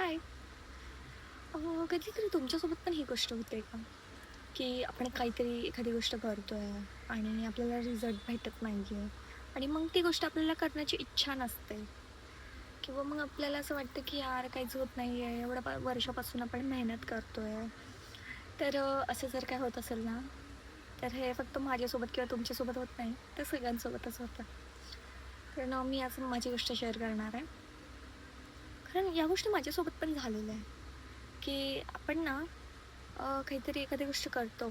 हाय. कधीतरी तुमच्यासोबत पण ही गोष्ट होते का? की आपण काहीतरी एखादी गोष्ट करतोय आणि आपल्याला रिझल्ट भेटत नाहीये आणि मग ती गोष्ट आपल्याला करण्याची इच्छा नसते किंवा मग आपल्याला असं वाटतं की यार काहीच होत नाहीये, एवढ्या वर्षापासून आपण मेहनत करतोय. तर असं जर काय होत असेल ना, तर हे फक्त माझ्यासोबत किंवा तुमच्यासोबत होत नाही, तर सगळ्यांसोबतच होतं. कारण मी आज माझी गोष्ट शेअर करणार आहे. कारण या गोष्टी माझ्यासोबत पण झालेल्या आहे, की आपण ना काहीतरी एखादी गोष्ट करतो.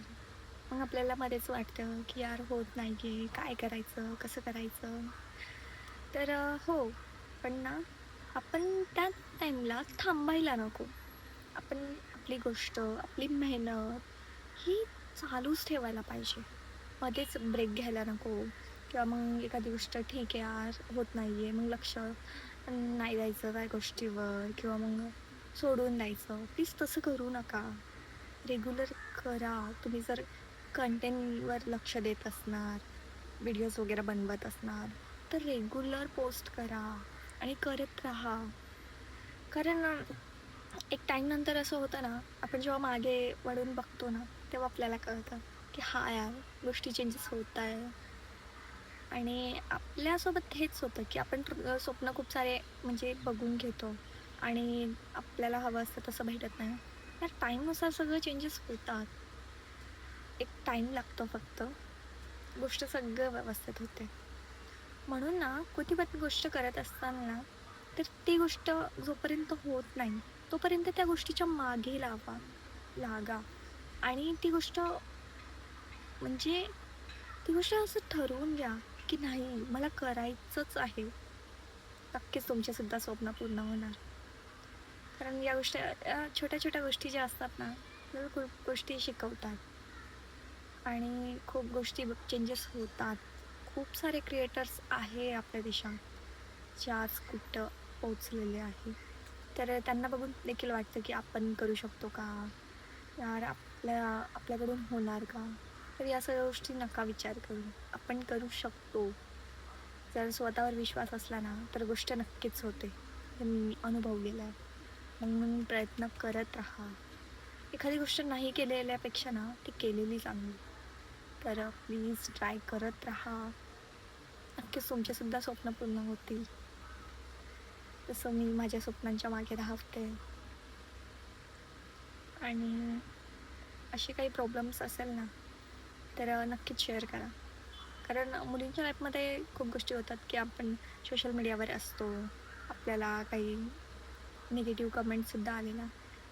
मग आपल्याला मध्येच वाटतं, की यार होत नाहीये, काय करायचं? कसं करायचं? तर हो, पण ना आपण त्या टाईमला थांबायला नको. आपण आपली गोष्ट, आपली मेहनत ही चालूच ठेवायला पाहिजे. मध्येच ब्रेक घ्यायला नको किंवा मग एखादी गोष्ट ठीक आहे यार, होत नाहीये, मग लक्ष नाही द्यायचं त्या गोष्टीवर किंवा मग सोडून द्यायचं. प्लीज तसं करू नका. रेग्युलर करा. तुम्ही जर कंटेंटवर लक्ष देत असणार, व्हिडिओज वगैरे बनवत असणार, तर रेग्युलर पोस्ट करा आणि करत राहा. कारण एक टाईम नंतर असं होतं ना, आपण जेव्हा मागे वळून बघतो ना, तेव्हा आपल्याला कळतं, की हां यार, गोष्टी चेंजेस होत आहे. आणि आपल्यासोबत हेच होतं, की आपण स्वप्न खूप सारे म्हणजे बघून घेतो आणि आपल्याला हवं असतं तसं भेटत नाही. तर टाईमनुसार सगळं चेंजेस होतात. एक टाईम लागतो फक्त. गोष्ट सगळं व्यवस्थित होते. म्हणून ना, कुठली पण गोष्ट करत असताना ना, तर ती गोष्ट जोपर्यंत होत नाही, तोपर्यंत त्या गोष्टीच्या मागे लागा आणि ती गोष्ट म्हणजे ती गोष्ट असं ठरवून घ्या, की नाही मला करायचंच आहे. नक्कीच तुमचे सुद्धा स्वप्न पूर्ण होणार. कारण या गोष्टी छोट्या-छोट्या गोष्टी ज्या असतात ना, आपल्याला खूप गोष्टी शिकवतात आणि खूप गोष्टी चेंजेस होतात. खूप सारे क्रिएटर्स आहे आपल्या देशात, जे आज कुठं पोहोचलेले आहे. तर त्यांना बघून देखील वाटतं, की आपण करू शकतो का? यार आपल्याकडून होणार का? तर या सगळ्या गोष्टी नका विचार करू. आपण करू शकतो. जर स्वतःवर विश्वास असला ना, तर गोष्ट नक्कीच होते. हे मी अनुभवलेलं आहे. म्हणून प्रयत्न करत राहा. एखादी गोष्ट नाही केलेल्यापेक्षा ना, ती केलेली चांगली. तर प्लीज ट्राय करत राहा. नक्कीच तुमचे सुद्धा स्वप्न पूर्ण होतील. जसं मी माझ्या स्वप्नांच्या मागे धावते आणि असे काही प्रॉब्लेम्स असेल ना, तर नक्कीच शेअर करा. कारण मुलींच्या लाईफमध्ये खूप गोष्टी होतात, की आपण सोशल मीडियावर असतो. आपल्याला काही निगेटिव्ह कमेंट्ससुद्धा आलेला.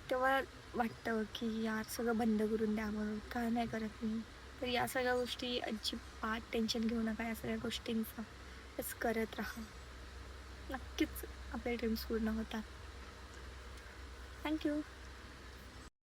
तेव्हा वाटतं, की यार सगळं बंद करून द्यावं, का नाही करत मी? तर या सगळ्या गोष्टी अजिबात टेन्शन घेऊ नका या सगळ्या गोष्टींचं. बस करत राहा. नक्कीच आपले ड्रीम्स पूर्ण होतात. थँक